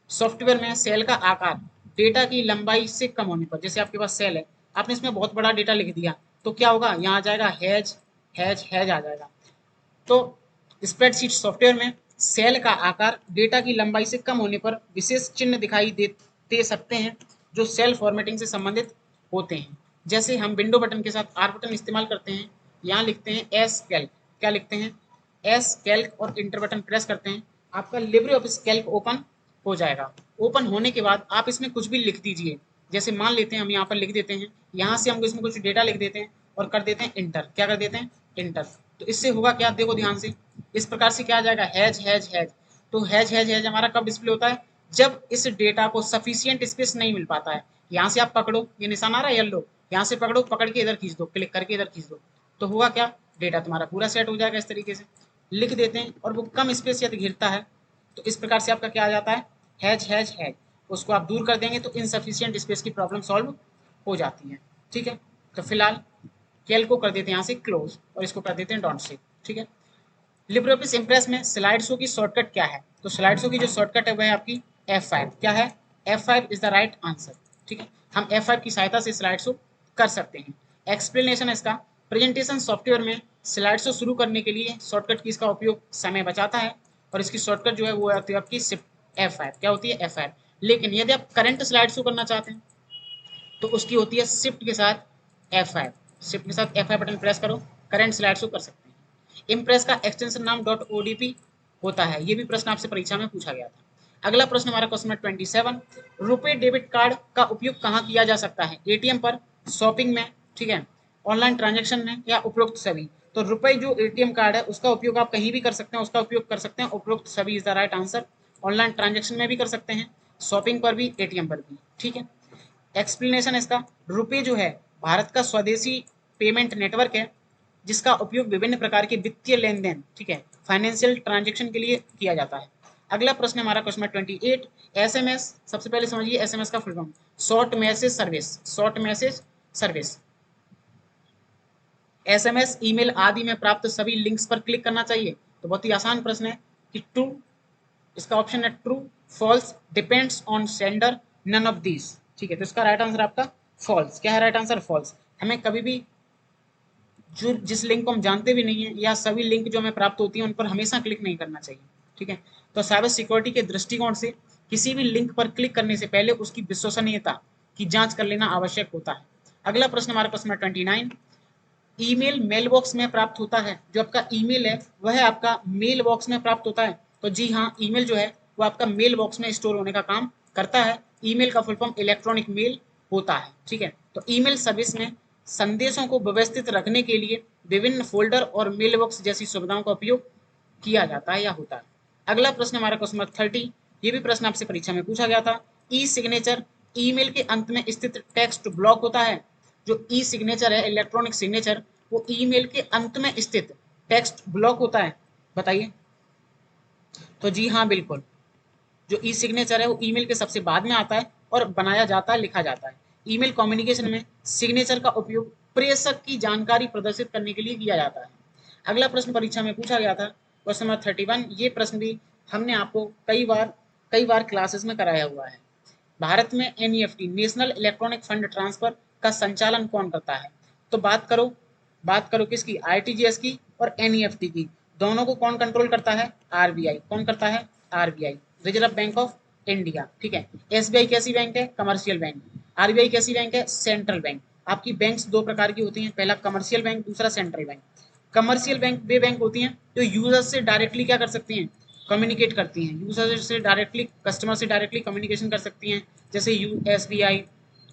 सॉफ्टवेयर में सेल का आकार डेटा की लंबाई से कम होने पर, जैसे आपके पास सेल है, आपने इसमें बहुत बड़ा डेटा लिख दिया तो क्या होगा, यहाँ आ जाएगा हैज हैज हैज आ जाएगा। तो स्प्रेडशीट सॉफ्टवेयर में सेल का आकार डेटा की लंबाई से कम होने पर विशेष चिन्ह दिखाई दे सकते हैं जो सेल फॉर्मेटिंग से संबंधित होते हैं। जैसे हम विंडो बटन के साथ आर बटन इस्तेमाल करते हैं, यहाँ लिखते हैं एस कैल्क। क्या लिखते हैं, एस कैल्क, और इंटर बटन प्रेस करते हैं, आपका लिब्रे ऑफिस कैल्क ओपन हो जाएगा। ओपन होने के बाद आप इसमें कुछ भी लिख दीजिए। जैसे मान लेते हैं हम यहाँ पर लिख देते हैं, यहाँ से हम इसमें कुछ डेटा लिख देते हैं और कर देते हैं इंटर। क्या कर देते हैं, इंटर। तो इससे होगा क्या, देखो ध्यान से, इस प्रकार से क्या आ जाएगा, हैज हैज हैज। तो हैज हैज हैज हमारा कब डिस्प्ले होता है, जब इस डेटा को सफिशियंट स्पेस नहीं मिल पाता है। यहाँ से आप पकड़ो, ये निशान आ रहा है येलो, यहाँ से पकड़ो, पकड़ के इधर खींच दो, क्लिक करके इधर खींच दो, तो हुआ क्या, डेटा तुम्हारा पूरा सेट हो जाएगा। इस तरीके से लिख देते हैं और वो कम स्पेस यदि घिरता है तो इस प्रकार से आपका क्या आ जाता है, हैज हैज हैज। उसको आप दूर कर देंगे तो इनसफिशियंट स्पेस की प्रॉब्लम सॉल्व हो जाती है। ठीक है, तो फिलहाल कैल को कर देते हैं यहाँ से क्लोज और इसको कर देते हैं डॉट से। ठीक है, लिब्रियोफिस इम्प्रेस में स्लाइड शो की शॉर्टकट क्या है, तो स्लाइड शो की जो शॉर्टकट है वह है आपकी F5। क्या है, F5 is the right answer. ठीक है, हम F5 की सहायता से स्लाइड शो कर सकते हैं। एक्सप्लेनेशन इसका, प्रेजेंटेशन सॉफ्टवेयर में स्लाइड शो शुरू करने के लिए शॉर्टकट की इसका उपयोग समय बचाता है और इसकी शॉर्टकट जो है वो आती है आपकी शिफ्ट F5। क्या होती है, F5। लेकिन यदि आप करंट स्लाइड शो करना चाहते हैं तो उसकी होती है शिफ्ट के साथ F5। शिफ्ट के साथ F5 बटन प्रेस करो, करंट स्लाइड शो कर सकते हैं। इम्प्रेस का एक्सटेंशन नाम .odp होता है, ये भी प्रश्न आपसे परीक्षा में पूछा गया था। अगला प्रश्न हमारा क्वेश्चन नंबर 27, रुपए डेबिट कार्ड का उपयोग कहाँ किया जा सकता है, एटीएम पर, शॉपिंग में, ठीक है, ऑनलाइन ट्रांजेक्शन में, या उपरोक्त सभी। तो रुपए जो एटीएम कार्ड है उसका उपयोग आप कहीं भी कर सकते हैं, उसका उपयोग कर सकते हैं, उपरोक्त सभी is the right answer. Online transaction में भी कर सकते हैं, शॉपिंग पर भी, एटीएम पर भी। ठीक है, एक्सप्लेनेशन इसका, रुपए जो है भारत का स्वदेशी पेमेंट नेटवर्क है जिसका उपयोग विभिन्न प्रकार के वित्तीय लेन देन, ठीक है, फाइनेंशियल ट्रांजेक्शन के लिए किया जाता है। अगला प्रश्न हमारा क्वेश्चन नंबर 28, एसएमएस। सबसे पहले समझिए एसएमएस का full form, short message service. Short message service. SMS, email आदि में प्राप्त सभी लिंक्स पर क्लिक करना चाहिए। तो बहुत ही आसान प्रश्न है कि ट्रू, इसका ऑप्शन है true, false, depends on sender, none of these. ठीक है, तो इसका राइट आंसर आपका फॉल्स। क्या है राइट आंसर? फॉल्स। हमें कभी भी जो जिस लिंक को हम जानते भी नहीं है या सभी लिंक जो हमें प्राप्त होती है उन पर हमेशा क्लिक नहीं करना चाहिए। ठीक है, तो साइबर सिक्योरिटी के दृष्टिकोण से किसी भी लिंक पर क्लिक करने से पहले उसकी विश्वसनीयता की जांच कर लेना आवश्यक होता है। अगला प्रश्न हमारे पास में 29, ईमेल मेल बॉक्स में प्राप्त होता है। जो आपका ईमेल है वह आपका मेल बॉक्स में प्राप्त होता है। तो जी हाँ, ईमेल जो है वो आपका मेल बॉक्स में स्टोर होने का काम करता है। ईमेल का फुल फॉर्म इलेक्ट्रॉनिक मेल होता है। ठीक है, तो ईमेल सर्विस में संदेशों को व्यवस्थित रखने के लिए विभिन्न फोल्डर और मेल बॉक्स जैसी सुविधाओं का उपयोग किया जाता है या होता है। अगला प्रश्न हमारा क्वेश्चन नंबर 30, ये भी प्रश्न आपसे परीक्षा में पूछा गया था। ई सिग्नेचर, ईमेल के अंत में स्थित टेक्स्ट ब्लॉक होता है। जो ई सिग्नेचर है, इलेक्ट्रॉनिक सिग्नेचर, वो ईमेल के अंत में स्थित टेक्स्ट ब्लॉक होता है। बताइए। तो जी हाँ, बिल्कुल। जो ई सिग्नेचर है वो ईमेल के सबसे बाद में आता है और बनाया जाता है, लिखा जाता है। ईमेल कम्युनिकेशन में सिग्नेचर का उपयोग प्रेषक की जानकारी प्रदर्शित करने के लिए किया जाता है। अगला प्रश्न परीक्षा में पूछा गया था क्वेश्चन नंबर 31। ये प्रश्न भी हमने आपको कई बार क्लासेस में कराया हुआ है। भारत में NEFT, national electronic fund transfer का संचालन कौन करता है? तो बात करो किसकी? आरटीजीएस की और एनईएफटी की। दोनों को कौन कंट्रोल करता है? आरबीआई। कौन करता है? RBI, reserve bank of India. ठीक है। एसबीआई कैसी बैंक है? Commercial bank. आरबीआई कैसी बैंक है? Central bank. आपकी बैंक्स दो प्रकार की होती हैं, पहला कमर्शियल बैंक, दूसरा सेंट्रल बैंक। कमर्शियल बैंक वे बैंक होती हैं जो यूजर से डायरेक्टली क्या कर सकती हैं? कम्युनिकेट करती हैं। यूजर से डायरेक्टली, कस्टमर से डायरेक्टली कम्युनिकेशन कर सकती हैं, जैसे एसबीआई।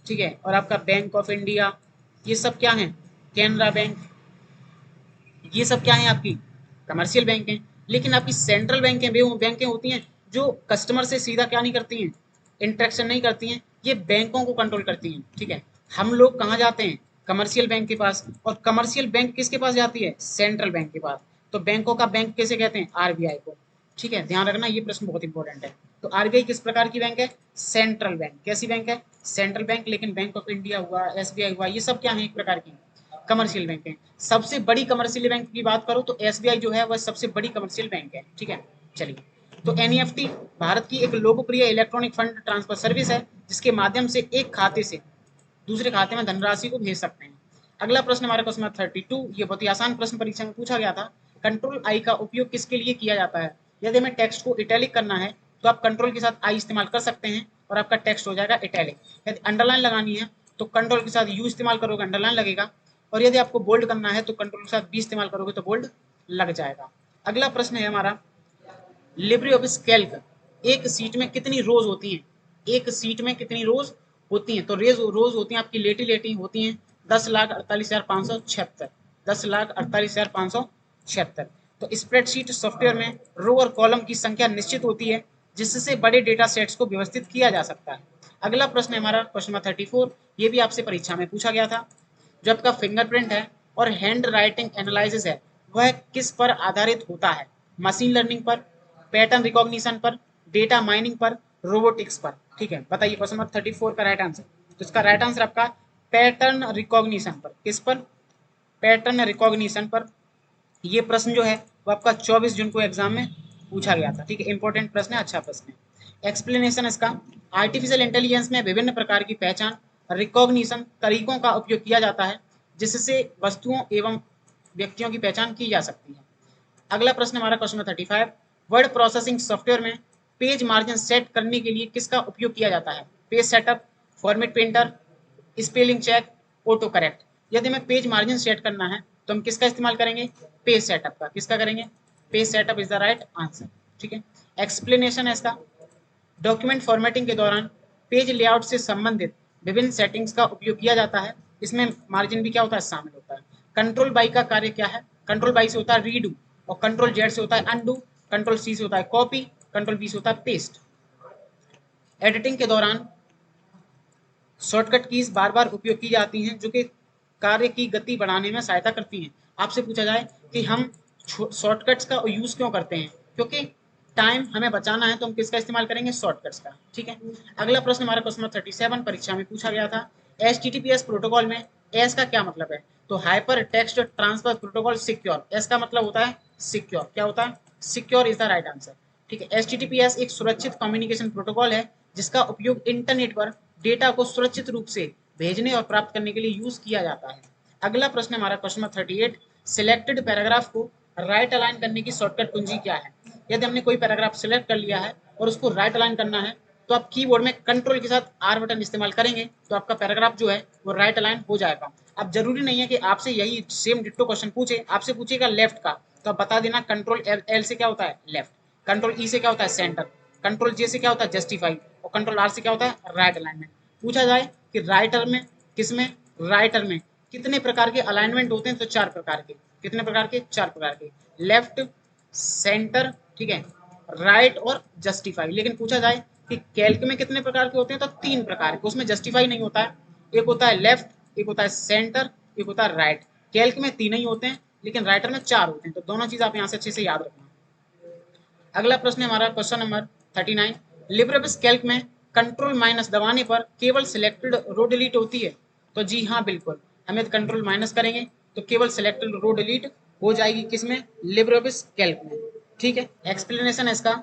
ठीक है, और आपका बैंक ऑफ इंडिया, ये सब क्या है? कैनरा बैंक, ये सब क्या है? आपकी कमर्शियल बैंक है। लेकिन आपकी सेंट्रल बैंक है, वो बैंकें होती हैं जो कस्टमर से सीधा क्या नहीं करती हैं? इंटरेक्शन नहीं करती हैं, ये बैंकों को कंट्रोल करती हैं। ठीक है, हम लोग कहाँ जाते हैं? कमर्शियल बैंक के पास। और कमर्शियल बैंक किसके पास जाती है? सेंट्रल बैंक के पास। तो बैंकों का बैंक कैसे कहते हैं? आरबीआई को। ठीक है, ध्यान रखना, ये प्रश्न बहुत इंपॉर्टेंट है। तो आरबीआई किस प्रकार की बैंक है? Central bank. कैसी बैंक है? Central bank. लेकिन बैंक ऑफ इंडिया हुआ, एसबीआई हुआ, ये सब क्या है? एक प्रकार की कमर्शियल बैंक है। सबसे बड़ी कमर्शियल बैंक की बात करो तो एसबीआई जो है वह सबसे बड़ी कमर्शियल बैंक है। ठीक है, चलिए। तो एनईएफटी भारत की एक लोकप्रिय इलेक्ट्रॉनिक फंड ट्रांसफर सर्विस है, जिसके माध्यम से एक खाते से दूसरे खाते में धनराशि को भेज सकते हैं। अगला प्रश्न हमारे क्वेश्चन नंबर 32, ये बहुत ही आसान प्रश्न परीक्षा में पूछा गया था। कंट्रोल आई का उपयोग किसके लिए किया जाता है? यदि हमें टेक्स्ट को इटैलिक करना है तो आप कंट्रोल के साथ आई इस्तेमाल कर सकते हैं और आपका टेक्स्ट हो जाएगा इटैलिक। यदि अंडरलाइन लगानी है तो कंट्रोल के साथ यू इस्तेमाल करोगे, अंडरलाइन लगेगा। और यदि आपको बोल्ड करना है तो कंट्रोल के साथ बी इस्तेमाल करोगे तो बोल्ड लग जाएगा। अगला प्रश्न है हमारा, लिब्रे ऑफिस कैल्क, एक सीट में कितनी रोज होती हैं? एक सीट में कितनी रोज होती हैं? तो रोज होती हैं आपकी लेटी होती हैं 10,48,576। 10,48,576। तो स्प्रेडशीट सॉफ्टवेयर में रो और कॉलम की संख्या निश्चित होती है, जिससे बड़े डेटा सेट्स को व्यवस्थित किया जा सकता है। अगला प्रश्न है हमारा क्वेश्चन नंबर 34, ये भी आपसे परीक्षा में पूछा गया था। जो आपका फिंगरप्रिंट है और हैंड राइटिंग एनालिसिस है वह किस पर आधारित होता है? मशीन लर्निंग पर, पैटर्न रिकॉग्निशन पर, डेटा माइनिंग पर, रोबोटिक्स पर। ठीक है, बताइए क्वेश्चन नंबर 34 का राइट आंसर। तो इसका राइट आंसर आपका पैटर्न रिकॉग्निशन पर। किस पर? पैटर्न रिकॉग्निशन पर। ये प्रश्न जो है वो आपका 24 जून को एग्जाम में पूछा गया था। ठीक है, इंपॉर्टेंट प्रश्न है, अच्छा प्रश्न है। एक्सप्लेनेशन इसका, आर्टिफिशियल इंटेलिजेंस में विभिन्न प्रकार की पहचान रिकॉग्निशन तरीकों का उपयोग किया जाता है, जिससे वस्तुओं एवं व्यक्तियों की पहचान की जा सकती है। अगला प्रश्न हमारा question number 35, word processing software में पेज मार्जिन सेट करने के लिए किसका उपयोग किया जाता है? Page setup, format painter, spelling check, autocorrect. यदि हमें पेज मार्जिन सेट करना है तो हम किसका इस्तेमाल करेंगे? पेज सेटअप का। किसका करेंगे? Page setup is the right answer. ठीक है, एक्सप्लेनेशन है इसका, डॉक्यूमेंट फॉर्मेटिंग के दौरान पेज लेआउट से संबंधित विभिन्न सेटिंग्स का उपयोग किया जाता है। इसमें मार्जिन भी क्या होता है? शामिल होता है। कंट्रोल बाई का कार्य क्या है? कंट्रोल बाई से होता है रीडू, और कंट्रोल जेड से होता है अनडू, कंट्रोल सी से होता है कॉपी, कंट्रोल बी से होता है पेस्ट। एडिटिंग के दौरान शॉर्टकट कीज बार बार उपयोग की जाती हैं जो कि कार्य की गति बढ़ाने में सहायता करती हैं। आपसे पूछा जाए कि हम शॉर्टकट्स का यूज़ क्यों करते हैं, क्योंकि टाइम हमें बचाना है तो हम किसका इस्तेमाल करेंगे, शॉर्टकट्स का। ठीक है, अगला प्रश्न हमारा क्वेश्चन नंबर 37 परीक्षा में पूछा गया था। HTTPS प्रोटोकॉल में एस का क्या मतलब है, तो hyper text transfer protocol secure, S का मतलब होता है सिक्योर। क्या होता है, secure is the right answer. ठीक है, HTTPS एक सुरक्षित कम्युनिकेशन प्रोटोकॉल है जिसका उपयोग इंटरनेट पर डेटा को सुरक्षित रूप से भेजने और प्राप्त करने के लिए यूज किया जाता है। अगला प्रश्न हमारा क्वेश्चन नंबर 38, सिलेक्टेड पैराग्राफ को राइट अलाइन करने की शॉर्टकट कुंजी क्या है। यदि हमने कोई पैराग्राफ सिलेक्ट कर लिया है और उसको राइट अलाइन करना है तो आप कीबोर्ड में कंट्रोल के साथ आर बटन इस्तेमाल करेंगे तो आपका पैराग्राफ जो है वो राइट अलाइन हो जाएगा। अब जरूरी नहीं है कि आपसे यही सेम डिट्टो क्वेश्चन पूछे, आपसे पूछेगा लेफ्ट का तो आप बता देना कंट्रोल एल से क्या होता है लेफ्ट, कंट्रोल ई से क्या होता है सेंटर, कंट्रोल जे से क्या होता है जस्टिफाई और कंट्रोल आर से क्या होता है राइट अलाइनमेंट। पूछा जाए कि राइटर में किसमें, राइटर में कितने प्रकार के अलाइनमेंट होते हैं, तो 4 प्रकार के। कितने प्रकार के, 4 प्रकार के, लेफ्ट, सेंटर, ठीक है, राइट और जस्टिफाई। लेकिन पूछा जाए कि कैल्क में कितने प्रकार के होते हैं, तो 3 प्रकार के, उसमें जस्टिफाई नहीं होता है। एक होता है लेफ्ट, एक होता है सेंटर, एक होता है राइट। कैल्क में 3 ही होते हैं लेकिन राइटर में 4 होते हैं, तो दोनों चीज आप यहाँ से अच्छे से याद रखना। अगला प्रश्न है हमारा question number 39, Libre office Calc में कंट्रोल माइनस दबाने पर केवल सिलेक्टेड रो डिलीट होती है, तो जी हाँ बिल्कुल, हमें कंट्रोल माइनस करेंगे तो केवल सिलेक्टेड रो डिलीट हो जाएगी, किसमें, लिब्रे ऑफिस कैल्क में। ठीक है, एक्सप्लेनेशन है इसका,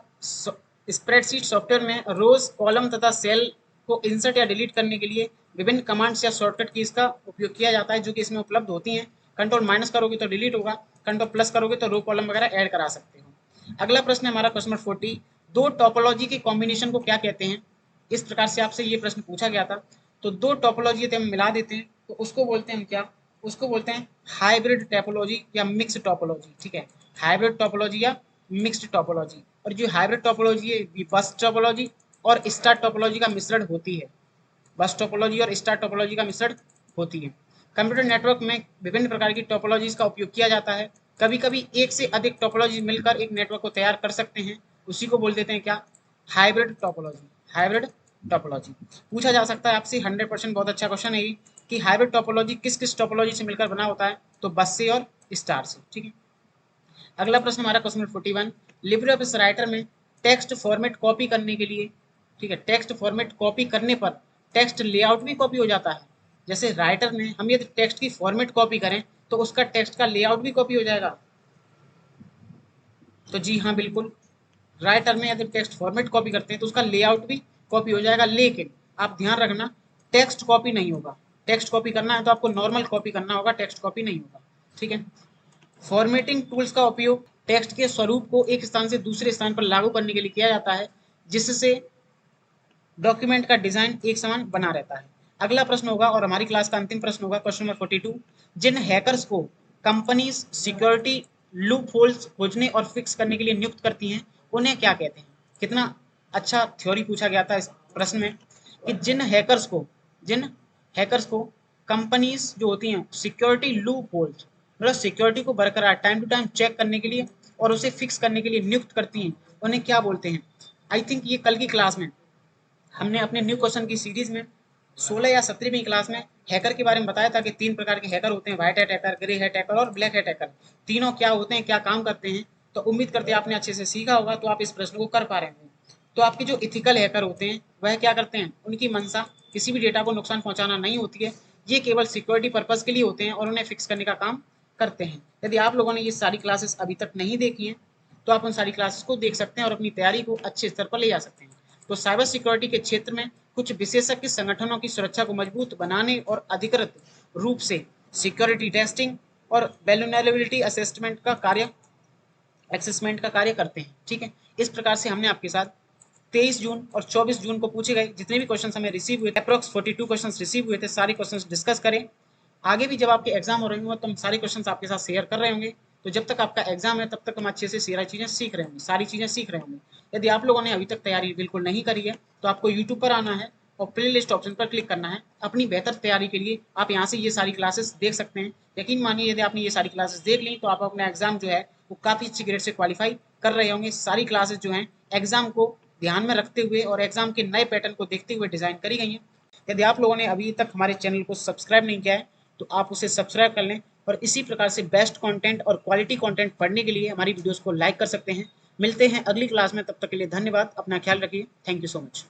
स्प्रेडशीट सॉफ्टवेयर में रोज, कॉलम तथा सेल को इंसर्ट या डिलीट करने के लिए विभिन्न कमांड्स या शॉर्टकट कीज का उपयोग किया जाता है जो कि इसमें उपलब्ध होती हैं। कंट्रोल माइनस करोगे तो डिलीट होगा, कंट्रोल प्लस करोगे तो रो कॉलम वगैरह ऐड करा सकते हो। अगला प्रश्न है हमारा क्वेश्चन नंबर 40, दो टोपोलॉजी के कॉम्बिनेशन को क्या कहते हैं। इस प्रकार से आपसे ये प्रश्न पूछा गया था। तो दो टोपोलॉजी यदि हम मिला देते हैं तो उसको बोलते हैं हम क्या, उसको बोलते हैं हाइब्रिड टोपोलॉजी या मिक्स टोपोलॉजी। ठीक है, हाइब्रिड टोपोलॉजी या मिक्स्ड टोपोलॉजी। और जो हाइब्रिड टोपोलॉजी है ये बस टोपोलॉजी और स्टार टोपोलॉजी का मिश्रण होती है, बस टोपोलॉजी और स्टार टोपोलॉजी का मिश्रण होती है। कंप्यूटर नेटवर्क में विभिन्न प्रकार की टोपोलॉजीज का उपयोग किया जाता है, कभी कभी एक से अधिक टोपोलॉजी मिलकर एक नेटवर्क को तैयार कर सकते हैं, उसी को बोल देते हैं क्या, हाइब्रिड टोपोलॉजी। हाइब्रिड टोपोलॉजी पूछा जा सकता है आपसे 100%, बहुत अच्छा क्वेश्चन है ये कि हाइब्रिड टोपोलॉजी किस किस टोपोलॉजी से मिलकर बना होता है, तो बस से और स्टार से। ठीक है, अगला प्रश्न हमारा question number 41, Libre office Writer में टेक्स्ट फॉर्मेट कॉपी करने के लिए, ठीक है, टेक्स्ट फॉर्मेट कॉपी करने पर टेक्स्ट लेआउट भी कॉपी हो जाता है। जैसे राइटर में हम यदि टेक्स्ट की फॉर्मेट कॉपी करें तो उसका टेक्स्ट का लेआउट भी कॉपी हो जाएगा, तो जी हाँ बिल्कुल, राइटर में यदि टेक्स्ट फॉर्मेट कॉपी करते हैं तो उसका लेआउट भी कॉपी हो जाएगा। लेकिन आप ध्यान रखना टेक्स्ट कॉपी नहीं होगा, टेक्स्ट कॉपी करना है तो आपको नॉर्मल कॉपी करना होगा, टेक्स्ट कॉपी नहीं होगा। ठीक है, फॉर्मेटिंग टूल्स का उपयोग टेक्स्ट के स्वरूप को एक स्थान से दूसरे स्थान पर लागू करने के लिए किया जाता है, जिससे डॉक्यूमेंट का डिजाइन एक समान बना रहता है। अगला प्रश्न होगा और हमारी क्लास का अंतिम प्रश्न होगा क्वेश्चन नंबर 42, जिन हैकर्स को कंपनीज सिक्योरिटी लूप होल्स खोजने और फिक्स करने के लिए नियुक्त करती हैं उन्हें क्या कहते हैं। कितना अच्छा थ्योरी पूछा गया था इस प्रश्न में कि जिन हैकर्स को कंपनीज जो होती हैं सिक्योरिटी लूप होल्स, मतलब सिक्योरिटी को बरकरार टाइम टू टाइम चेक करने के लिए और उसे फिक्स करने के लिए नियुक्त करती हैं, उन्हें क्या बोलते हैं। आई थिंक ये कल की क्लास में हमने अपने न्यू क्वेश्चन की सीरीज में 16 या 17वीं क्लास में हैकर के बारे में बताया था कि 3 प्रकार के हैकर होते हैं, white hat hacker, grey hat hacker और ब्लैक हैट हैकर। तीनों क्या होते हैं, क्या काम करते हैं, तो उम्मीद करते हैं आपने अच्छे से सीखा होगा, तो आप इस प्रश्न को कर पा रहे होंगे। तो आपके जो इथिकल हैकर होते हैं वह क्या करते हैं, उनकी मंशा किसी भी डेटा को नुकसान पहुंचाना नहीं होती है, ये केवल सिक्योरिटी पर्पज के लिए होते हैं और उन्हें फिक्स करने का काम करते हैं। यदि आप लोगों ने ये सारी क्लासेस अभी तक नहीं देखी हैं तो आप उन सारी क्लासेस को देख सकते हैं और अपनी तैयारी को अच्छे स्तर पर ले जा सकते हैं। तो साइबर सिक्योरिटी के क्षेत्र में कुछ विशेषज्ञ संगठनों की सुरक्षा को मजबूत बनाने और अधिकृत रूप से सिक्योरिटी टेस्टिंग और वल्नरेबिलिटी असेसमेंट का कार्य करते हैं। ठीक है, इस प्रकार से हमने आपके साथ 23 जून और 24 जून को पूछे गए जितने भी क्वेश्चन हमें रिसीव हुए थे, अप्रोक्स 42 क्वेश्चन रिसीव हुए थे, सारे क्वेश्चन डिस्कस करें। आगे भी जब आपके एग्जाम हो रहे होंगे तो हम सारे क्वेश्चन आपके साथ शेयर कर रहे होंगे। तो जब तक आपका एग्जाम है तब तक हम अच्छे से सारी चीज़ें सीख रहे होंगे, सारी चीज़ें सीख रहे होंगे। यदि आप लोगों ने अभी तक तैयारी बिल्कुल नहीं करी है तो आपको यूट्यूब पर आना है और प्ले लिस्ट ऑप्शन पर क्लिक करना है। अपनी बेहतर तैयारी के लिए आप यहाँ से ये सारी क्लासेस देख सकते हैं। यकीन मानिए यदि आपने ये सारी क्लासेस देख ली तो आप अपना एग्जाम जो है वो काफ़ी अच्छी ग्रेड से क्वालिफाई कर रहे होंगे। सारी क्लासेस जो हैं एग्जाम को ध्यान में रखते हुए और एग्जाम के नए पैटर्न को देखते हुए डिज़ाइन करी गई हैं। यदि आप लोगों ने अभी तक हमारे चैनल को सब्सक्राइब नहीं किया है तो आप उसे सब्सक्राइब कर लें और इसी प्रकार से बेस्ट कंटेंट और क्वालिटी कंटेंट पढ़ने के लिए हमारी वीडियोस को लाइक कर सकते हैं। मिलते हैं अगली क्लास में, तब तक के लिए धन्यवाद। अपना ख्याल रखिए। Thank you so much.